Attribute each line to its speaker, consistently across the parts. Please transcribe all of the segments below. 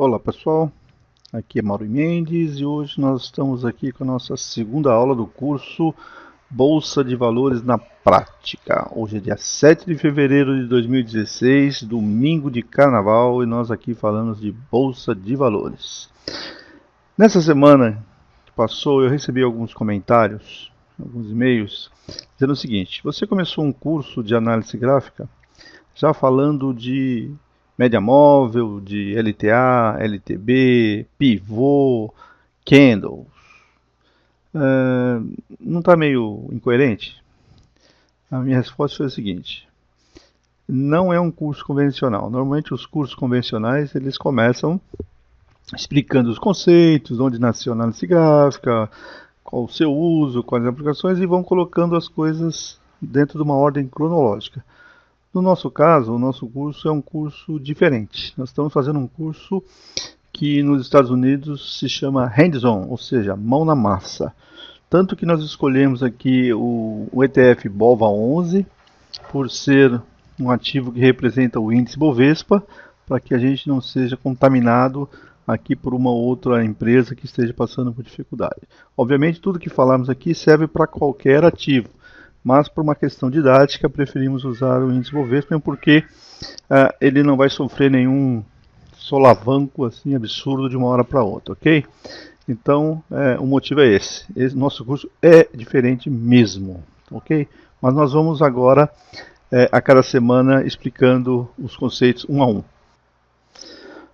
Speaker 1: Olá pessoal, aqui é Mauro Mendes e hoje nós estamos aqui com a nossa segunda aula do curso Bolsa de Valores na Prática. Hoje é dia 7 de fevereiro de 2016, domingo de carnaval, e nós aqui falamos de Bolsa de Valores. Nessa semana que passou eu recebi alguns comentários, alguns e-mails, dizendo o seguinte: você começou um curso de análise gráfica já falando de média móvel, de LTA, LTB, pivô, candles. Não está meio incoerente? A minha resposta foi a seguinte: não é um curso convencional. Normalmente os cursos convencionais eles começam explicando os conceitos, onde nasceu a análise gráfica, qual o seu uso, quais as aplicações, e vão colocando as coisas dentro de uma ordem cronológica. No nosso caso, o nosso curso é um curso diferente. Nós estamos fazendo um curso que nos Estados Unidos se chama hands-on, ou seja, mão na massa. Tanto que nós escolhemos aqui o ETF BOVA11 por ser um ativo que representa o índice Bovespa, para que a gente não seja contaminado aqui por uma outra empresa que esteja passando por dificuldade. Obviamente, tudo que falamos aqui serve para qualquer ativo, mas por uma questão didática preferimos usar o índice Bovespa porque ele não vai sofrer nenhum solavanco assim absurdo de uma hora para outra, ok? Então o motivo é esse. Nosso curso é diferente mesmo, ok? Mas nós vamos agora a cada semana explicando os conceitos um a um.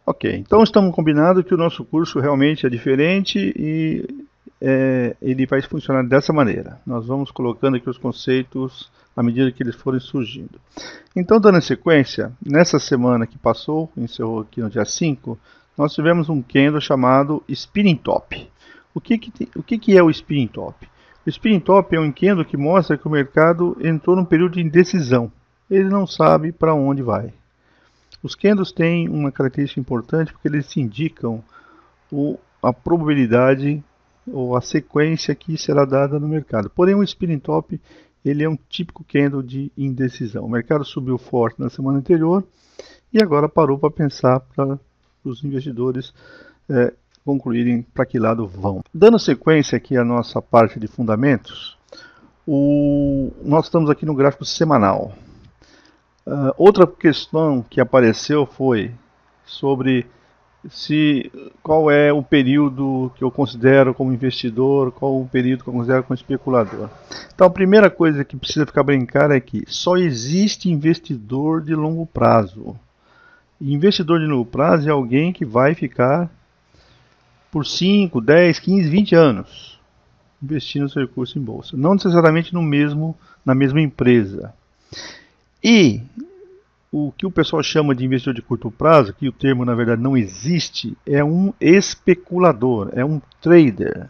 Speaker 1: Ok, então estamos combinados que o nosso curso realmente é diferente e ele vai funcionar dessa maneira. Nós vamos colocando aqui os conceitos à medida que eles forem surgindo. Então, dando sequência, nessa semana que passou, encerrou aqui no dia 5, nós tivemos um candle chamado Spinning Top. O que é o Spinning Top? O Spinning Top é um candle que mostra que o mercado entrou num período de indecisão. Ele não sabe para onde vai. Os candles têm uma característica importante porque eles indicam a probabilidade ou a sequência que será dada no mercado. Porém, o Spinning Top ele é um típico candle de indecisão. O mercado subiu forte na semana anterior e agora parou para pensar para os investidores concluírem para que lado vão. Dando sequência aqui à nossa parte de fundamentos, nós estamos aqui no gráfico semanal. Outra questão que apareceu foi sobre qual é o período que eu considero como investidor, qual o período que eu considero como especulador. Então a primeira coisa que precisa ficar bem clara é que só existe investidor de longo prazo. E investidor de longo prazo é alguém que vai ficar por 5, 10, 15, 20 anos investindo seu recurso em bolsa. Não necessariamente na mesma empresa. E o que o pessoal chama de investidor de curto prazo, que o termo na verdade não existe, é um especulador, é um trader.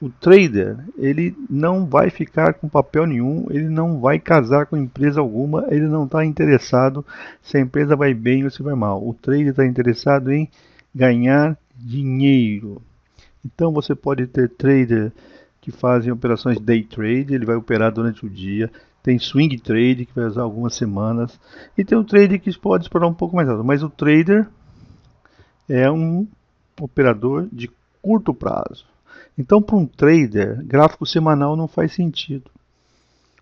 Speaker 1: O trader, ele não vai ficar com papel nenhum, ele não vai casar com empresa alguma, ele não está interessado se a empresa vai bem ou se vai mal. O trader está interessado em ganhar dinheiro. Então você pode ter trader que fazem operações day trade, ele vai operar durante o dia. Tem swing trade que vai usar algumas semanas. E tem o trade que pode esperar um pouco mais alto. Mas o trader é um operador de curto prazo. Então, para um trader, gráfico semanal não faz sentido.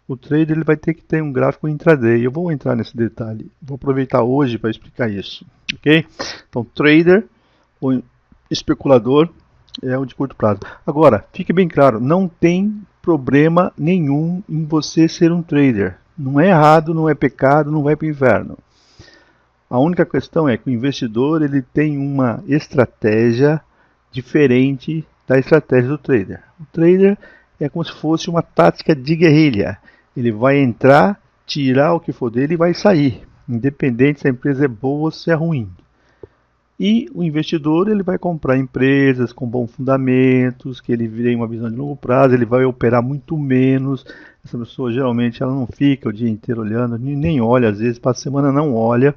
Speaker 1: O trader ele vai ter que ter um gráfico intraday. Eu vou entrar nesse detalhe. Vou aproveitar hoje para explicar isso. Ok? Então, trader, o especulador, é um de curto prazo. Agora, fique bem claro, não tem problema nenhum em você ser um trader. Não é errado, não é pecado, não vai para o inferno. A única questão é que o investidor ele tem uma estratégia diferente da estratégia do trader. O trader é como se fosse uma tática de guerrilha. Ele vai entrar, tirar o que for dele e vai sair, independente se a empresa é boa ou se é ruim. E o investidor ele vai comprar empresas com bons fundamentos, que ele tem uma visão de longo prazo, ele vai operar muito menos. Essa pessoa geralmente ela não fica o dia inteiro olhando, nem olha, às vezes passa a semana não olha.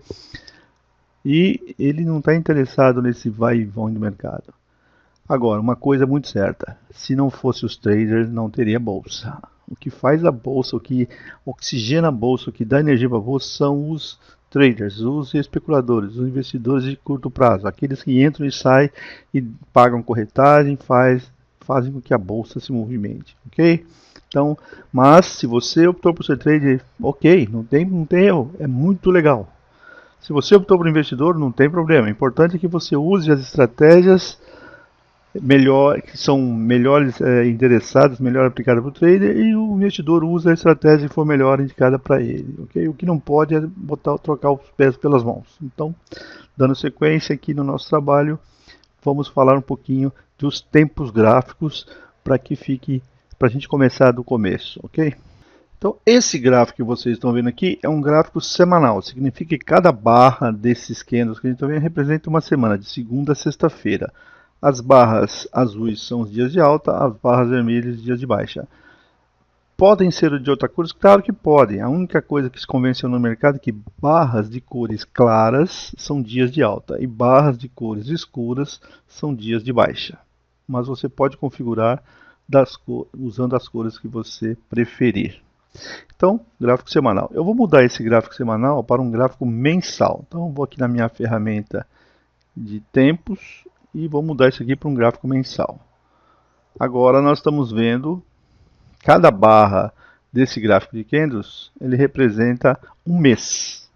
Speaker 1: E ele não está interessado nesse vai e vão do mercado. Agora, uma coisa muito certa, se não fosse os traders não teria bolsa. O que faz a bolsa, o que oxigena a bolsa, o que dá energia para a bolsa são os traders, os especuladores, os investidores de curto prazo, aqueles que entram e saem e pagam corretagem, fazem com que a bolsa se movimente, ok? Então, mas se você optou por ser trader, ok, não tem erro, é muito legal. Se você optou por investidor, não tem problema. O importante é que você use as estratégias que são melhores endereçadas, melhor aplicadas para o trader, e o investidor usa a estratégia que for melhor indicada para ele. Okay? O que não pode é trocar os pés pelas mãos. Então, dando sequência aqui no nosso trabalho, vamos falar um pouquinho dos tempos gráficos para a gente começar do começo, ok? Então, esse gráfico que vocês estão vendo aqui é um gráfico semanal. Significa que cada barra desses candles que a gente está vendo representa uma semana, de segunda a sexta-feira. As barras azuis são os dias de alta, as barras vermelhas os dias de baixa. Podem ser de outra cor? Claro que podem. A única coisa que se convenciona no mercado é que barras de cores claras são dias de alta e barras de cores escuras são dias de baixa. Mas você pode configurar usando as cores que você preferir. Então, gráfico semanal. Eu vou mudar esse gráfico semanal para um gráfico mensal. Então, eu vou aqui na minha ferramenta de tempos e vou mudar isso aqui para um gráfico mensal. Agora nós estamos vendo cada barra desse gráfico de candles, ele representa um mês.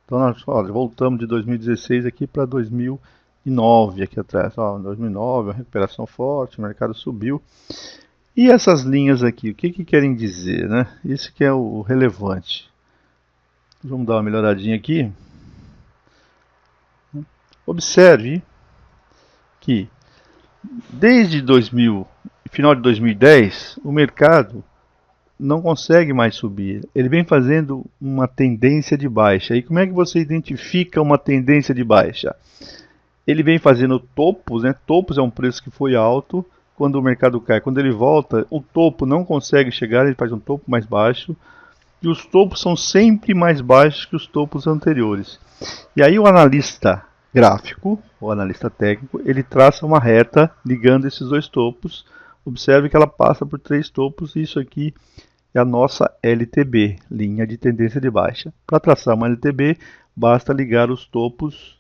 Speaker 1: Então nós voltamos de 2016 aqui para 2009 aqui atrás. Em 2009, uma recuperação forte, o mercado subiu. E essas linhas aqui, o que querem dizer, né? Isso que é o relevante. Vamos dar uma melhoradinha aqui. Observe que desde final de 2010, o mercado não consegue mais subir. Ele vem fazendo uma tendência de baixa. E como é que você identifica uma tendência de baixa? Ele vem fazendo topos, né? Topos é um preço que foi alto. Quando o mercado cai, quando ele volta, o topo não consegue chegar, ele faz um topo mais baixo. E os topos são sempre mais baixos que os topos anteriores. E aí o analista gráfico, o analista técnico, ele traça uma reta ligando esses dois topos. Observe que ela passa por 3 topos e isso aqui é a nossa LTB, linha de tendência de baixa. Para traçar uma LTB, basta ligar os topos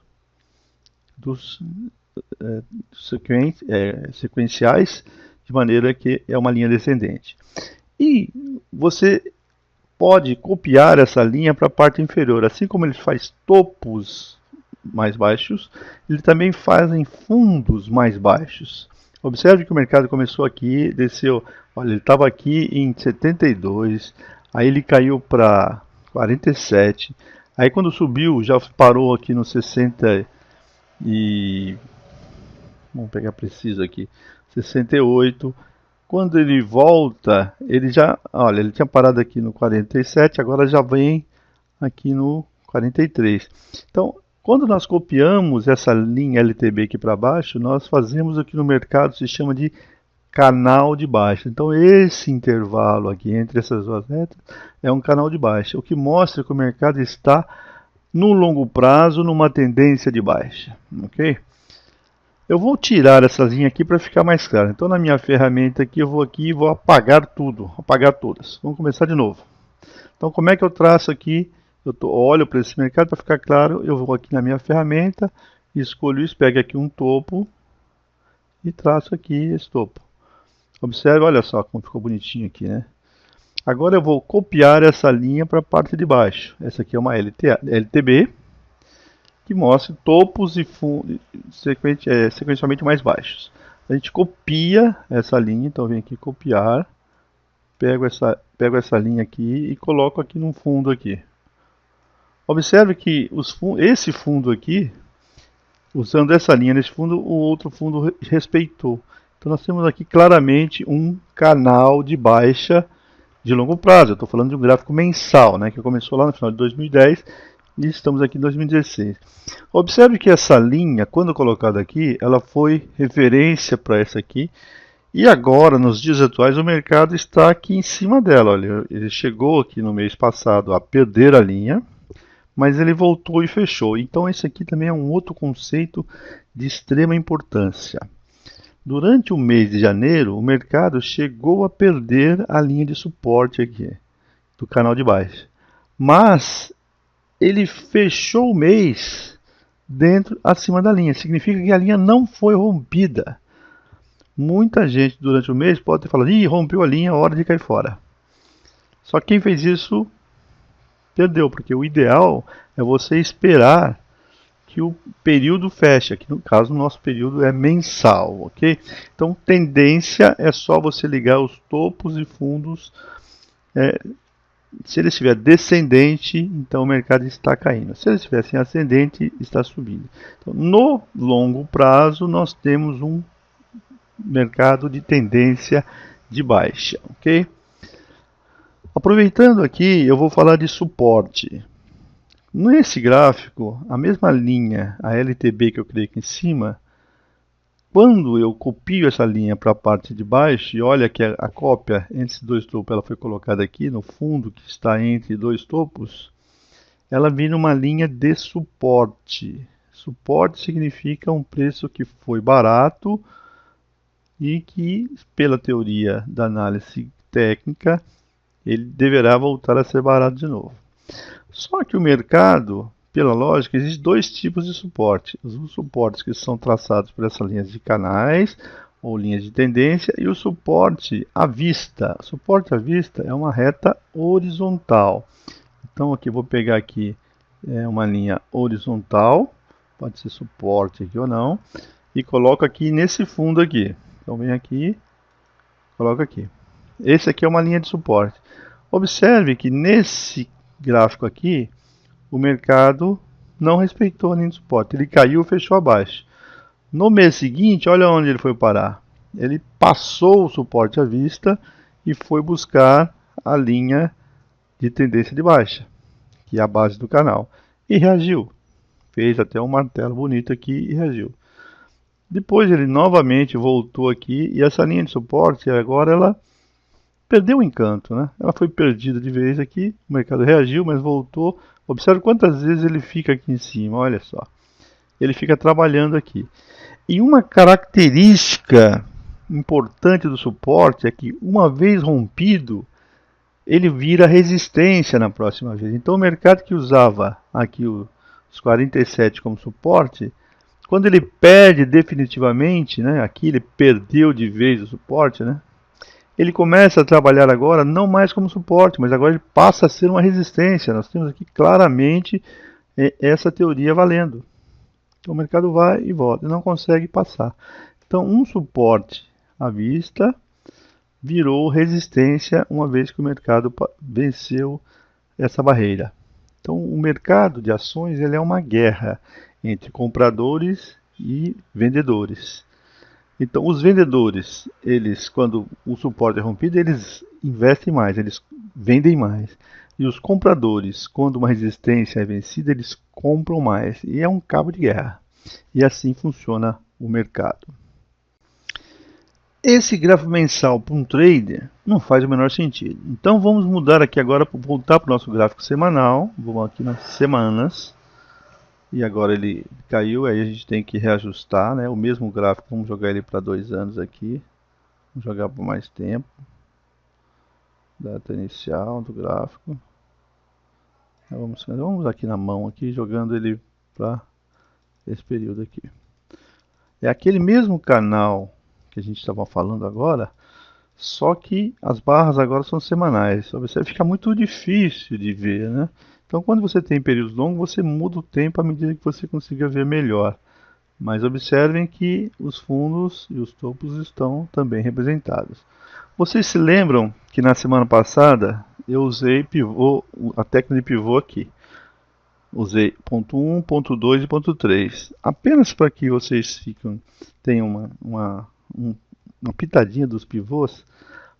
Speaker 1: dos sequenciais, de maneira que é uma linha descendente. E você pode copiar essa linha para a parte inferior. Assim como ele faz topos mais baixos, ele também faz em fundos mais baixos. Observe que o mercado começou aqui, desceu, olha, ele estava aqui em 72, aí ele caiu para 47, aí quando subiu já parou aqui no 60 e... vamos pegar preciso aqui, 68. Quando ele volta, ele já, olha, ele tinha parado aqui no 47, agora já vem aqui no 43. Então, quando nós copiamos essa linha LTB aqui para baixo, nós fazemos o que no mercado se chama de canal de baixa. Então, esse intervalo aqui entre essas duas retas é um canal de baixa, o que mostra que o mercado está no longo prazo numa tendência de baixa, ok? Eu vou tirar essas linhas aqui para ficar mais claro. Então, na minha ferramenta aqui, eu vou aqui e vou apagar tudo, apagar todas. Vamos começar de novo. Então, como é que eu traço aqui? Olho para esse mercado para ficar claro. Eu vou aqui na minha ferramenta, escolho isso, pego aqui um topo e traço aqui esse topo. Observe, olha só como ficou bonitinho aqui, né? Agora eu vou copiar essa linha para a parte de baixo. Essa aqui é uma LTB. Que mostra topos e fundos sequencialmente mais baixos. A gente copia essa linha, então vem aqui copiar, pego essa linha aqui e coloco aqui num fundo aqui. Observe que esse fundo aqui, usando essa linha nesse fundo, o outro fundo respeitou. Então nós temos aqui claramente um canal de baixa de longo prazo. Eu estou falando de um gráfico mensal, né, que começou lá no final de 2010. E estamos aqui em 2016. Observe que essa linha, quando colocada aqui, ela foi referência para essa aqui. E agora, nos dias atuais, o mercado está aqui em cima dela. Olha, ele chegou aqui no mês passado a perder a linha, mas ele voltou e fechou. Então esse aqui também é um outro conceito de extrema importância. Durante o mês de janeiro, o mercado chegou a perder a linha de suporte aqui, do canal de baixa. Mas ele fechou o mês acima da linha. Significa que a linha não foi rompida. Muita gente durante o mês pode ter falado: ih, rompeu a linha, hora de cair fora. Só que quem fez isso perdeu, porque o ideal é você esperar que o período feche. Aqui no caso, o nosso período é mensal, ok? Então, tendência é só você ligar os topos e fundos. Se ele estiver descendente, então o mercado está caindo. Se ele estiver em ascendente, está subindo. Então, no longo prazo, nós temos um mercado de tendência de baixa, ok? Aproveitando aqui, eu vou falar de suporte. Nesse gráfico, a mesma linha, a LTB que eu criei aqui em cima, quando eu copio essa linha para a parte de baixo, e olha que a cópia entre esses dois topos ela foi colocada aqui no fundo, que está entre dois topos, ela vira uma linha de suporte. Suporte significa um preço que foi barato e que, pela teoria da análise técnica, ele deverá voltar a ser barato de novo. Só que o mercado, pela lógica, existem dois tipos de suporte. Os suportes que são traçados por essas linhas de canais ou linhas de tendência e o suporte à vista. O suporte à vista é uma reta horizontal. Então aqui vou pegar aqui uma linha horizontal, pode ser suporte aqui ou não, e coloco aqui nesse fundo aqui. Então vem aqui, coloco aqui. Esse aqui é uma linha de suporte. Observe que nesse gráfico aqui, o mercado não respeitou a linha de suporte. Ele caiu e fechou abaixo. No mês seguinte, olha onde ele foi parar. Ele passou o suporte à vista e foi buscar a linha de tendência de baixa, que é a base do canal. E reagiu. Fez até um martelo bonito aqui e reagiu. Depois ele novamente voltou aqui e essa linha de suporte agora ela perdeu o encanto, né? Ela foi perdida de vez aqui, o mercado reagiu, mas voltou. Observe quantas vezes ele fica aqui em cima, olha só. Ele fica trabalhando aqui. E uma característica importante do suporte é que uma vez rompido, ele vira resistência na próxima vez. Então o mercado que usava aqui os 47 como suporte, quando ele perde definitivamente, né, aqui ele perdeu de vez o suporte, né, ele começa a trabalhar agora não mais como suporte, mas agora ele passa a ser uma resistência. Nós temos aqui claramente essa teoria valendo. Então o mercado vai e volta, e não consegue passar. Então um suporte à vista virou resistência uma vez que o mercado venceu essa barreira. Então o mercado de ações ele é uma guerra entre compradores e vendedores. Então os vendedores, eles quando o suporte é rompido, eles investem mais, eles vendem mais. E os compradores, quando uma resistência é vencida, eles compram mais. E é um cabo de guerra. E assim funciona o mercado. Esse gráfico mensal para um trader não faz o menor sentido. Então vamos mudar aqui agora, voltar para o nosso gráfico semanal. Vamos aqui nas semanas. E agora ele caiu, aí a gente tem que reajustar, né? O mesmo gráfico, vamos jogar ele para 2 anos aqui. Vamos jogar por mais tempo. Data inicial do gráfico. Vamos aqui na mão, aqui, jogando ele para esse período aqui. É aquele mesmo canal que a gente estava falando agora, só que as barras agora são semanais. Observe, fica muito difícil de ver, né? Então, quando você tem períodos longos, você muda o tempo à medida que você consiga ver melhor. Mas observem que os fundos e os topos estão também representados. Vocês se lembram que na semana passada eu usei pivô, a técnica de pivô aqui. Usei ponto 1, ponto 2 e ponto 3. Apenas para que vocês tenham uma pitadinha dos pivôs.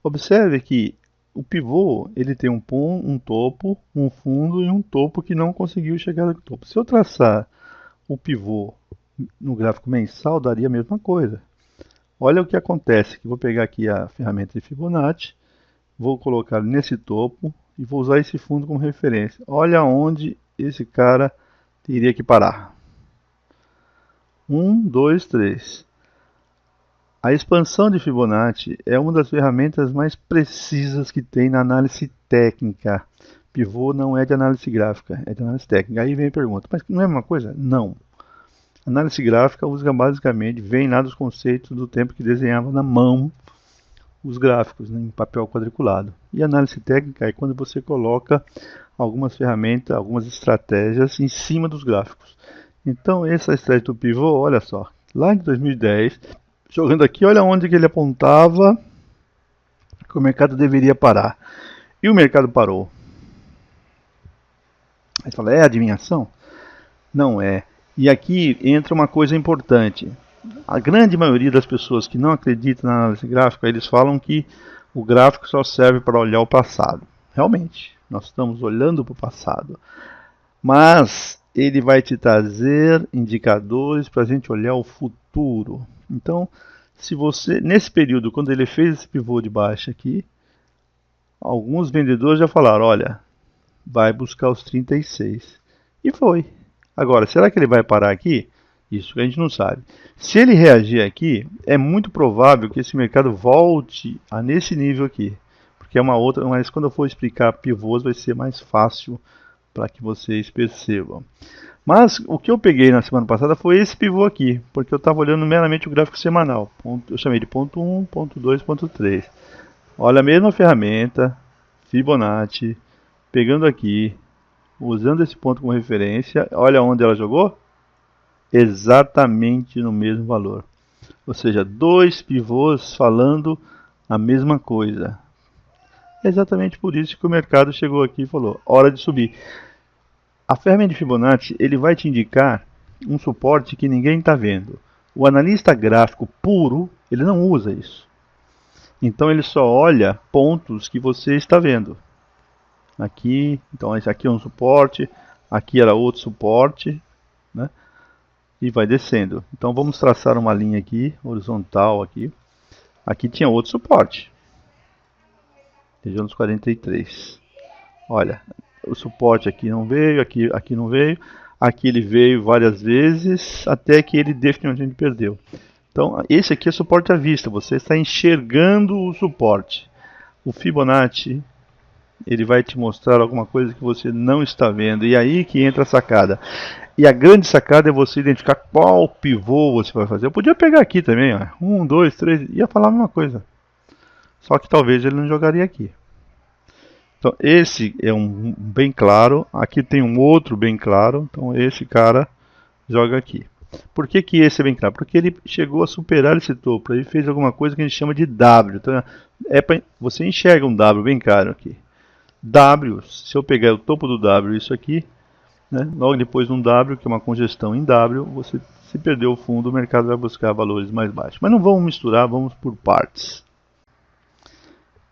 Speaker 1: Observe que o pivô ele tem um topo, um fundo e um topo que não conseguiu chegar ao topo. Se eu traçar o pivô no gráfico mensal, daria a mesma coisa. Olha o que acontece. Vou pegar aqui a ferramenta de Fibonacci, vou colocar nesse topo e vou usar esse fundo como referência. Olha onde esse cara teria que parar. 1, 2, 3. A expansão de Fibonacci é uma das ferramentas mais precisas que tem na análise técnica, Pivô não é de análise gráfica, é de análise técnica. Aí vem a pergunta, mas não é a mesma coisa? Não. Análise gráfica usa basicamente, vem lá dos conceitos do tempo que desenhava na mão os gráficos, né, em papel quadriculado. E análise técnica é quando você coloca algumas ferramentas, algumas estratégias em cima dos gráficos. Então, essa estratégia do pivô, olha só, lá em 2010, jogando aqui, olha onde que ele apontava que o mercado deveria parar. E o mercado parou. Aí você fala, é adivinhação? Não é. E aqui entra uma coisa importante. A grande maioria das pessoas que não acreditam na análise gráfica, eles falam que o gráfico só serve para olhar o passado. Realmente, nós estamos olhando para o passado. Mas ele vai te trazer indicadores para a gente olhar o futuro. Então, se você, nesse período, quando ele fez esse pivô de baixa aqui, alguns vendedores já falaram, olha, vai buscar os 36. E foi. Agora, será que ele vai parar aqui? Isso que a gente não sabe. Se ele reagir aqui, é muito provável que esse mercado volte a nesse nível aqui. Porque é uma outra, mas quando eu for explicar pivôs vai ser mais fácil para que vocês percebam. Mas o que eu peguei na semana passada foi esse pivô aqui, porque eu estava olhando meramente o gráfico semanal. Eu chamei de ponto 1, ponto 2, ponto 3. Olha a mesma ferramenta, Fibonacci, pegando aqui, usando esse ponto como referência, olha onde ela jogou? Exatamente no mesmo valor. Ou seja, dois pivôs falando a mesma coisa. É exatamente por isso que o mercado chegou aqui e falou, hora de subir. A ferramenta de Fibonacci, ele vai te indicar um suporte que ninguém está vendo. O analista gráfico puro, ele não usa isso. Então ele só olha pontos que você está vendo. Aqui, então esse aqui é um suporte, aqui era outro suporte, né? E vai descendo. Então vamos traçar uma linha aqui, horizontal aqui. Aqui tinha outro suporte. Região dos 43. Olha, o suporte aqui não veio, aqui não veio. Aqui ele veio várias vezes, até que ele definitivamente perdeu. Então esse aqui é suporte à vista, você está enxergando o suporte. O Fibonacci, ele vai te mostrar alguma coisa que você não está vendo. E aí que entra a sacada. E a grande sacada é você identificar qual pivô você vai fazer. Eu podia pegar aqui também, ó. 1, 2, 3, ia falar a mesma coisa. Só que talvez ele não jogaria aqui. Então esse é um bem claro. Aqui tem um outro bem claro. Então esse cara joga aqui. Por que que esse é bem claro? Porque ele chegou a superar esse topo. Ele fez alguma coisa que a gente chama de W. Então você enxerga um W bem claro aqui. W, se eu pegar o topo do W, isso aqui, né, logo depois de um W, que é uma congestão em W, você se perder o fundo, o mercado vai buscar valores mais baixos. Mas não vamos misturar, vamos por partes.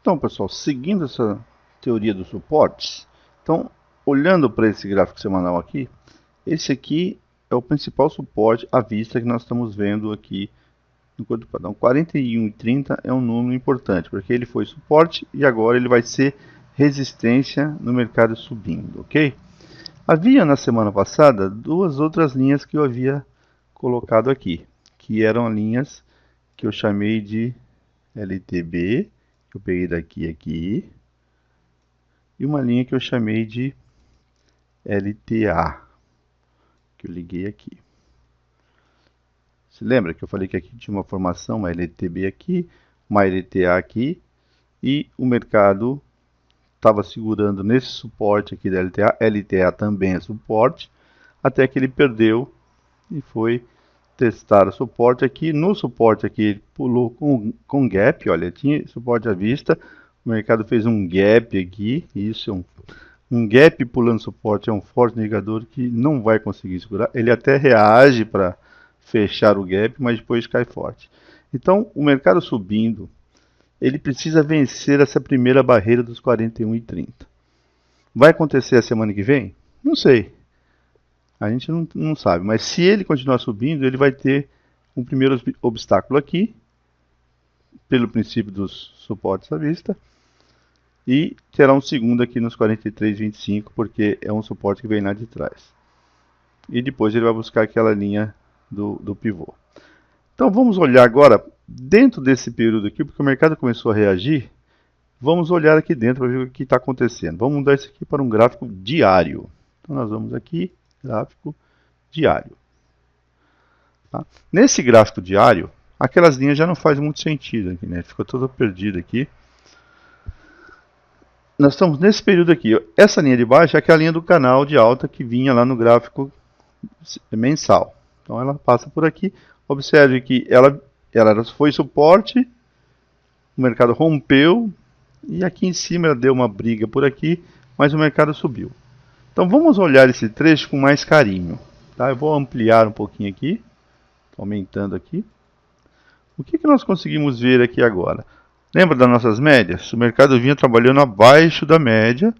Speaker 1: Então, pessoal, seguindo essa teoria dos suportes, então, olhando para esse gráfico semanal aqui, esse aqui é o principal suporte à vista que nós estamos vendo aqui no curto padrão. 41,30 é um número importante, porque ele foi suporte e agora ele vai ser resistência no mercado subindo, ok? Havia na semana passada duas outras linhas que eu havia colocado aqui, que eram linhas que eu chamei de LTB, que eu peguei daqui aqui, e uma linha que eu chamei de LTA, que eu liguei aqui. Se lembra que eu falei que aqui tinha uma formação, uma LTB aqui, uma LTA aqui, e o mercado estava segurando nesse suporte aqui da LTA, LTA também é suporte, até que ele perdeu e foi testar o suporte aqui. No suporte aqui ele pulou com gap, olha, tinha suporte à vista, o mercado fez um gap aqui, isso é um gap pulando suporte, é um forte indicador que não vai conseguir segurar, ele até reage para fechar o gap, mas depois cai forte. Então o mercado subindo, ele precisa vencer essa primeira barreira dos 41,30. Vai acontecer a semana que vem? Não sei. A gente não sabe. Mas se ele continuar subindo, ele vai ter um primeiro obstáculo aqui, pelo princípio dos suportes à vista, e terá um segundo aqui nos 43,25, porque é um suporte que vem lá de trás. E depois ele vai buscar aquela linha do pivô. Então vamos olhar agora dentro desse período aqui, porque o mercado começou a reagir Vamos olhar aqui dentro para ver o que está acontecendo. Vamos mudar isso aqui para um gráfico diário. Então nós vamos aqui, gráfico diário. Tá? Nesse gráfico diário, aquelas linhas já não fazem muito sentido aqui, né? Ficou toda perdida aqui. Nós estamos nesse período aqui. Essa linha de baixo é aquela linha do canal de alta que vinha lá no gráfico mensal. Então ela passa por aqui. Observe que ela foi suporte, o mercado rompeu e aqui em cima ela deu uma briga por aqui, mas o mercado subiu. Então vamos olhar esse trecho com mais carinho. Tá? Eu vou ampliar um pouquinho aqui, aumentando aqui. O que nós conseguimos ver aqui agora? Lembra das nossas médias? O mercado vinha trabalhando abaixo da média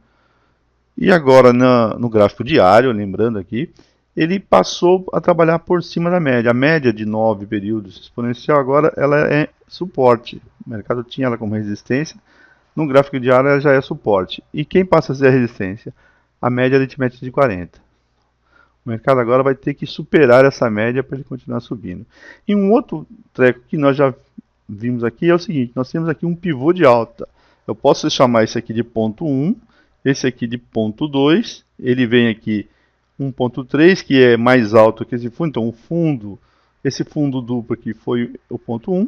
Speaker 1: e agora no gráfico diário, lembrando aqui, ele passou a trabalhar por cima da média. A média de 9 períodos exponencial agora ela é suporte. O mercado tinha ela como resistência. No gráfico diário ela já é suporte. E quem passa a ser a resistência? A média aritmética de 40. O mercado agora vai ter que superar essa média para ele continuar subindo. E um outro treco que nós já vimos aqui é o seguinte, nós temos aqui um pivô de alta. Eu posso chamar esse aqui de ponto 1, esse aqui de ponto 2, ele vem aqui 1.3, que é mais alto que esse fundo, então esse fundo duplo aqui foi o ponto 1,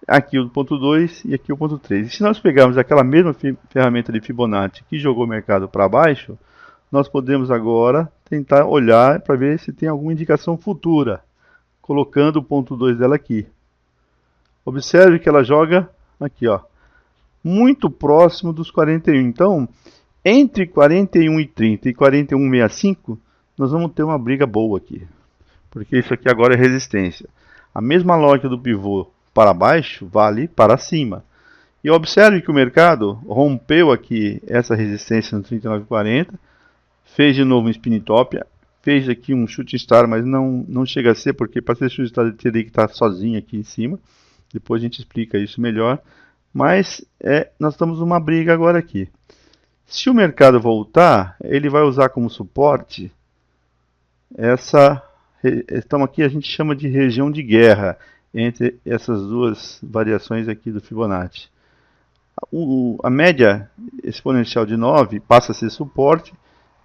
Speaker 1: aqui o ponto 2 e aqui o ponto 3. E se nós pegarmos aquela mesma ferramenta de Fibonacci que jogou o mercado para baixo, nós podemos agora tentar olhar para ver se tem alguma indicação futura, colocando o ponto 2 dela aqui. Observe que ela joga aqui, ó, muito próximo dos 41. Então, entre 41,30 e 41,65, nós vamos ter uma briga boa aqui. Porque isso aqui agora é resistência. A mesma lógica do pivô para baixo vale para cima. E observe que o mercado rompeu aqui essa resistência no 39,40, fez de novo um spin top, fez aqui um shooting star, mas não chega a ser, porque para ser shooting star ele teria que estar sozinho aqui em cima. Depois a gente explica isso melhor. Mas nós estamos numa briga agora aqui. Se o mercado voltar, ele vai usar como suporte estamos aqui, a gente chama de região de guerra entre essas duas variações aqui do Fibonacci. A média exponencial de 9 passa a ser suporte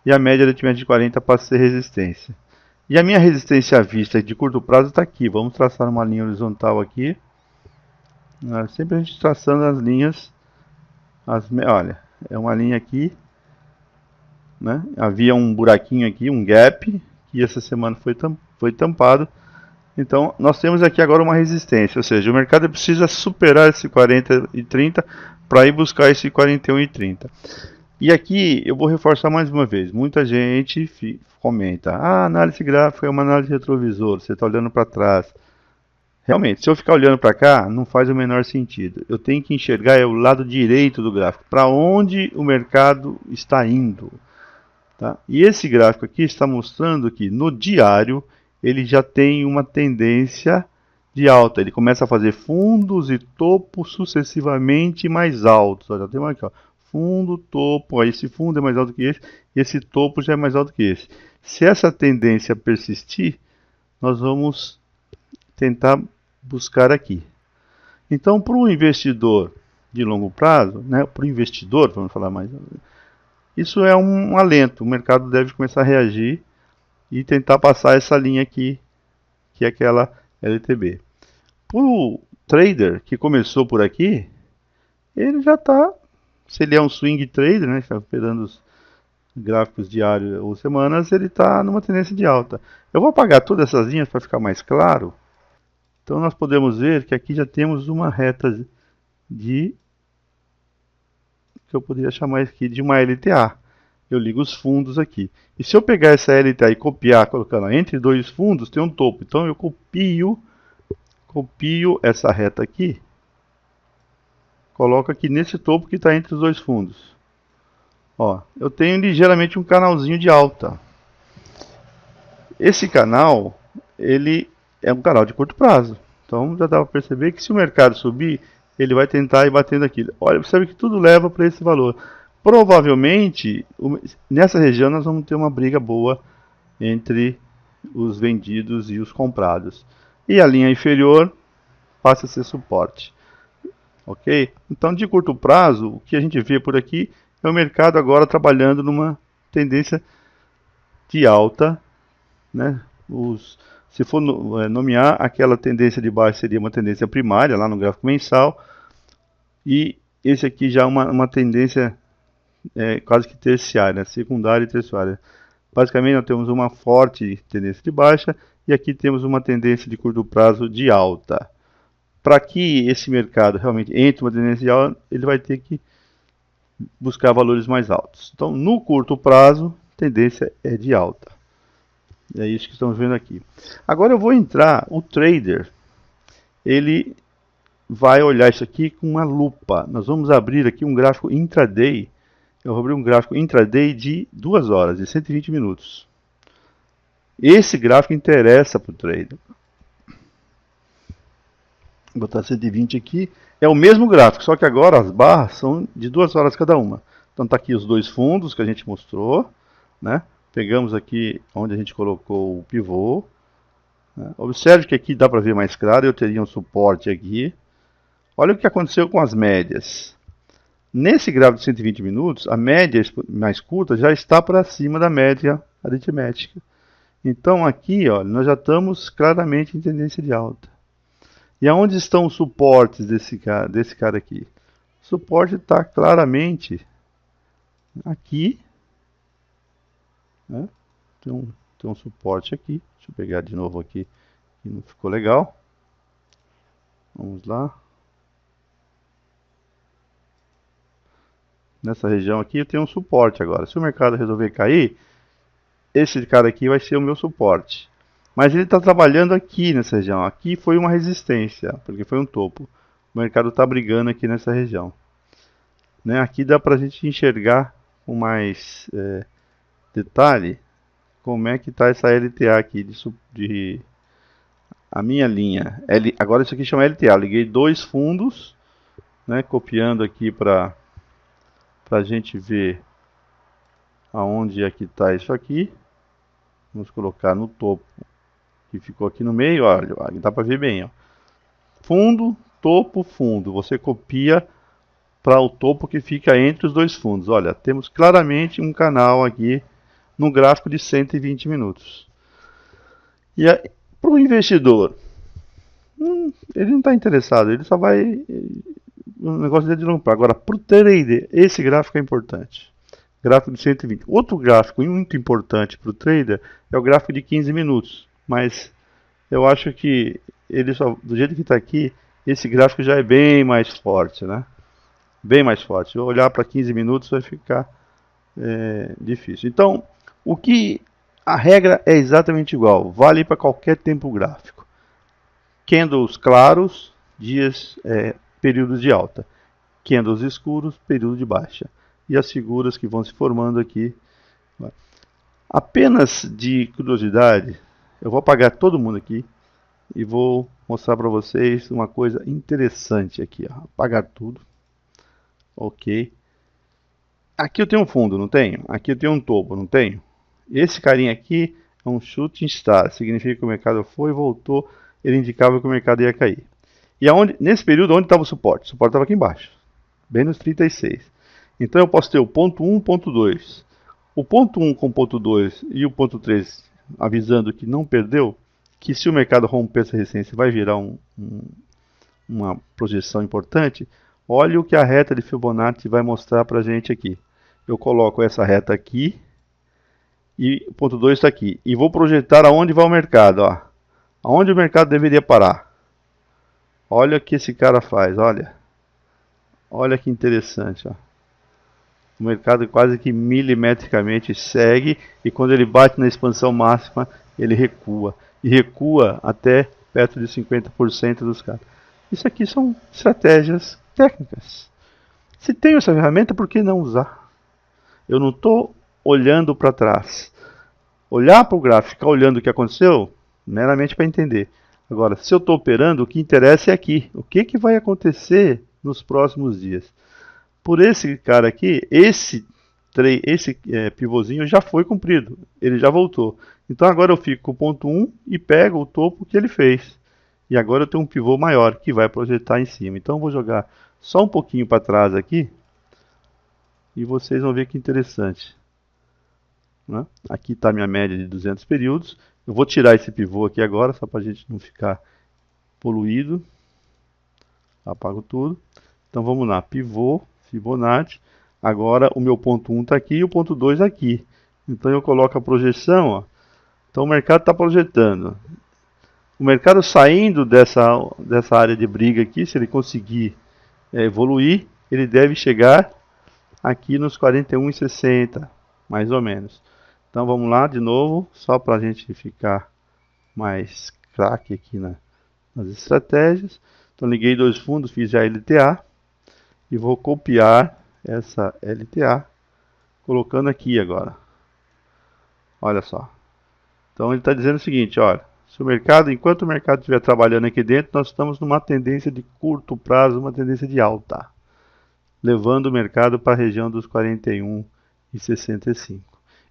Speaker 1: e a média aritmética de 40 passa a ser resistência. E a minha resistência à vista de curto prazo está aqui. Vamos traçar uma linha horizontal aqui. Sempre a gente traçando as linhas. Olha, é uma linha aqui, né? Havia um buraquinho aqui, um gap, que essa semana foi tampado. Então, nós temos aqui agora uma resistência, ou seja, o mercado precisa superar esse 40 e 30 para ir buscar esse 41 e 30. E aqui eu vou reforçar mais uma vez. Muita gente comenta: a análise gráfica é uma análise retrovisor, você está olhando para trás. Realmente, se eu ficar olhando para cá, não faz o menor sentido. Eu tenho que enxergar o lado direito do gráfico, para onde o mercado está indo. Tá? E esse gráfico aqui está mostrando que no diário ele já tem uma tendência de alta. Ele começa a fazer fundos e topos sucessivamente mais altos. Já tem aqui, ó, fundo, topo, aí esse fundo é mais alto que esse, e esse topo já é mais alto que esse. Se essa tendência persistir, nós vamos tentar buscar aqui. Então, para o investidor de longo prazo, né, para o investidor, vamos falar mais, isso é um alento. O mercado deve começar a reagir e tentar passar essa linha aqui, que é aquela LTB. Para o trader que começou por aqui, ele já está, se ele é um swing trader, né, está operando os gráficos diários ou semanas, ele está numa tendência de alta. Eu vou apagar todas essas linhas para ficar mais claro. Então nós podemos ver que aqui já temos uma reta que eu poderia chamar aqui de uma LTA. Eu ligo os fundos aqui. E se eu pegar essa LTA e copiar, colocando entre dois fundos, tem um topo. Então eu copio essa reta aqui, coloco aqui nesse topo que está entre os dois fundos. Ó, eu tenho ligeiramente um canalzinho de alta. Esse canal, ele é um canal de curto prazo. Então já dá para perceber que se o mercado subir, ele vai tentar ir batendo aqui. Olha, percebe que tudo leva para esse valor. Provavelmente, nessa região nós vamos ter uma briga boa entre os vendidos e os comprados. E a linha inferior passa a ser suporte. Ok? Então, de curto prazo, o que a gente vê por aqui é o mercado agora trabalhando numa tendência de alta, né? Se for nomear, aquela tendência de baixo seria uma tendência primária, lá no gráfico mensal, e esse aqui já é uma tendência quase que terciária, né? Secundária e terciária. Basicamente, nós temos uma forte tendência de baixa e aqui temos uma tendência de curto prazo de alta. Para que esse mercado realmente entre uma tendência de alta, ele vai ter que buscar valores mais altos. Então, no curto prazo, a tendência é de alta. É isso que estamos vendo aqui. Agora eu vou entrar, o trader, ele vai olhar isso aqui com uma lupa. Nós vamos abrir aqui um gráfico intraday. Eu vou abrir um gráfico intraday de 2 horas, de 120 minutos. Esse gráfico interessa para o trader. Vou botar 120 aqui. É o mesmo gráfico, só que agora as barras são de 2 horas cada uma. Então está aqui os dois fundos que a gente mostrou, né? Pegamos aqui onde a gente colocou o pivô. Né? Observe que aqui dá para ver mais claro, eu teria um suporte aqui. Olha o que aconteceu com as médias. Nesse gráfico de 120 minutos, a média mais curta já está para cima da média aritmética. Então aqui, ó, nós já estamos claramente em tendência de alta. E aonde estão os suportes desse cara aqui? O suporte está claramente aqui. Né? Tem um suporte aqui. Deixa eu pegar de novo aqui, que não ficou legal. Vamos lá. Nessa região aqui eu tenho um suporte agora. Se o mercado resolver cair, esse cara aqui vai ser o meu suporte. Mas ele está trabalhando aqui nessa região. Aqui foi uma resistência, porque foi um topo. O mercado está brigando aqui nessa região. Né? Aqui dá para a gente enxergar com mais detalhe como é que está essa LTA aqui a minha linha. Agora isso aqui chama LTA. Eu liguei dois fundos, né, copiando aqui para a gente ver aonde é que está isso aqui. Vamos colocar no topo, que ficou aqui no meio, olha, dá para ver bem, ó. Fundo, topo, fundo. Você copia para o topo que fica entre os dois fundos. Olha, temos claramente um canal aqui no gráfico de 120 minutos. E para o investidor, ele não está interessado, ele só vai... O negócio dele de longo prazo. Agora, para o trader, esse gráfico é importante. Gráfico de 120. Outro gráfico muito importante para o trader é o gráfico de 15 minutos. Mas eu acho que ele só, do jeito que está aqui, esse gráfico já é bem mais forte, né? Bem mais forte. Se eu olhar para 15 minutos vai ficar difícil. Então, a regra é exatamente igual. Vale para qualquer tempo gráfico. Candles claros, períodos de alta. Candles escuros, período de baixa. E as figuras que vão se formando aqui. Apenas de curiosidade, eu vou apagar todo mundo aqui e vou mostrar para vocês uma coisa interessante aqui. Ó. Apagar tudo. Ok. Aqui eu tenho um fundo, não tenho? Aqui eu tenho um topo, não tenho? Esse carinha aqui é um shooting star. Significa que o mercado foi e voltou. Ele indicava que o mercado ia cair. E nesse período, onde estava o suporte? O suporte estava aqui embaixo. Bem nos 36. Então eu posso ter o ponto 1, ponto 2. O ponto 1 com o ponto 2 e o ponto 3 avisando que não perdeu, que se o mercado romper essa resistência vai virar uma projeção importante. Olha o que a reta de Fibonacci vai mostrar para a gente aqui. Eu coloco essa reta aqui e o ponto 2 está aqui. E vou projetar aonde vai o mercado. Ó. Aonde o mercado deveria parar. Olha o que esse cara faz, olha. Olha que interessante, ó. O mercado quase que milimetricamente segue e quando ele bate na expansão máxima, ele recua. E recua até perto de 50% dos caras. Isso aqui são estratégias técnicas. Se tem essa ferramenta, por que não usar? Eu não estou olhando para trás. Olhar para o gráfico, ficar olhando o que aconteceu, meramente para entender. Agora, se eu estou operando, o que interessa é aqui. O que vai acontecer nos próximos dias? Por esse cara aqui, esse pivôzinho já foi cumprido. Ele já voltou. Então agora eu fico com o ponto 1 e pego o topo que ele fez. E agora eu tenho um pivô maior que vai projetar em cima. Então eu vou jogar só um pouquinho para trás aqui e vocês vão ver que interessante, né? Aqui está a minha média de 200 períodos. Eu vou tirar esse pivô aqui agora, só para a gente não ficar poluído. Apago tudo. Então vamos lá, pivô, Fibonacci. Agora o meu ponto 1 está aqui e o ponto 2 aqui. Então eu coloco a projeção, ó. Então o mercado está projetando. O mercado saindo dessa área de briga aqui, se ele conseguir evoluir, ele deve chegar aqui nos 41,60, mais ou menos. Então vamos lá de novo, só para a gente ficar mais craque aqui nas estratégias. Então liguei dois fundos, fiz a LTA e vou copiar essa LTA, colocando aqui agora. Olha só. Então ele está dizendo o seguinte, olha, se o mercado, enquanto o mercado estiver trabalhando aqui dentro, nós estamos numa tendência de curto prazo, uma tendência de alta, levando o mercado para a região dos 41,65.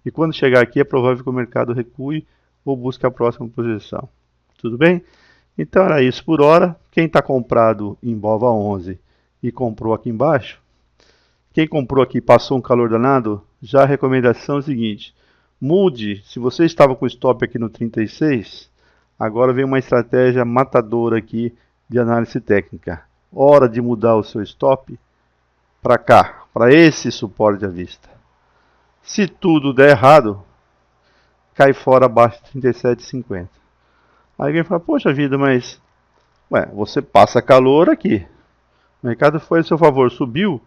Speaker 1: E quando chegar aqui é provável que o mercado recue ou busque a próxima projeção. Tudo bem? Então era isso por hora. Quem está comprado em BOVA 11 e comprou aqui embaixo, quem comprou aqui passou um calor danado, já a recomendação é o seguinte, mude, se você estava com stop aqui no 36, agora vem uma estratégia matadora aqui de análise técnica. Hora de mudar o seu stop para cá, para esse suporte à vista. Se tudo der errado, cai fora abaixo de 37,50. Aí alguém fala, poxa vida, mas você passa calor aqui. O mercado foi a seu favor, subiu.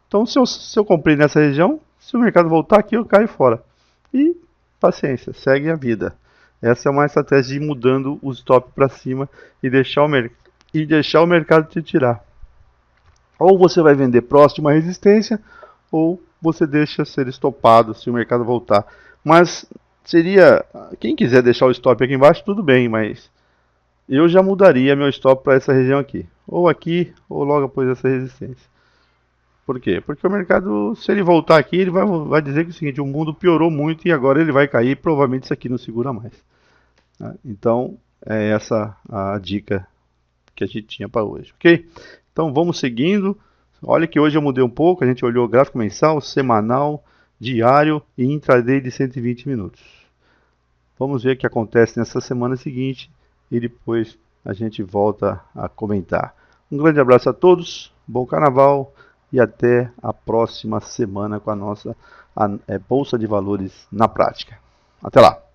Speaker 1: Então se eu comprei nessa região, se o mercado voltar aqui, eu caio fora. E paciência, segue a vida. Essa é uma estratégia de ir mudando o stop para cima e deixar o mercado te tirar. Ou você vai vender próximo de uma resistência, ou você deixa ser estopado se o mercado voltar. Mas quem quiser deixar o stop aqui embaixo, tudo bem, mas eu já mudaria meu stop para essa região aqui. Ou aqui, ou logo após essa resistência. Por quê? Porque o mercado, se ele voltar aqui, ele vai dizer que é o seguinte, o mundo piorou muito e agora ele vai cair, provavelmente isso aqui não segura mais. Então, é essa a dica que a gente tinha para hoje, ok? Então vamos seguindo. Olha que hoje eu mudei um pouco, a gente olhou o gráfico mensal, semanal, diário e intraday de 120 minutos. Vamos ver o que acontece nessa semana seguinte e depois a gente volta a comentar. Um grande abraço a todos, bom carnaval e até a próxima semana com a nossa Bolsa de Valores na prática. Até lá!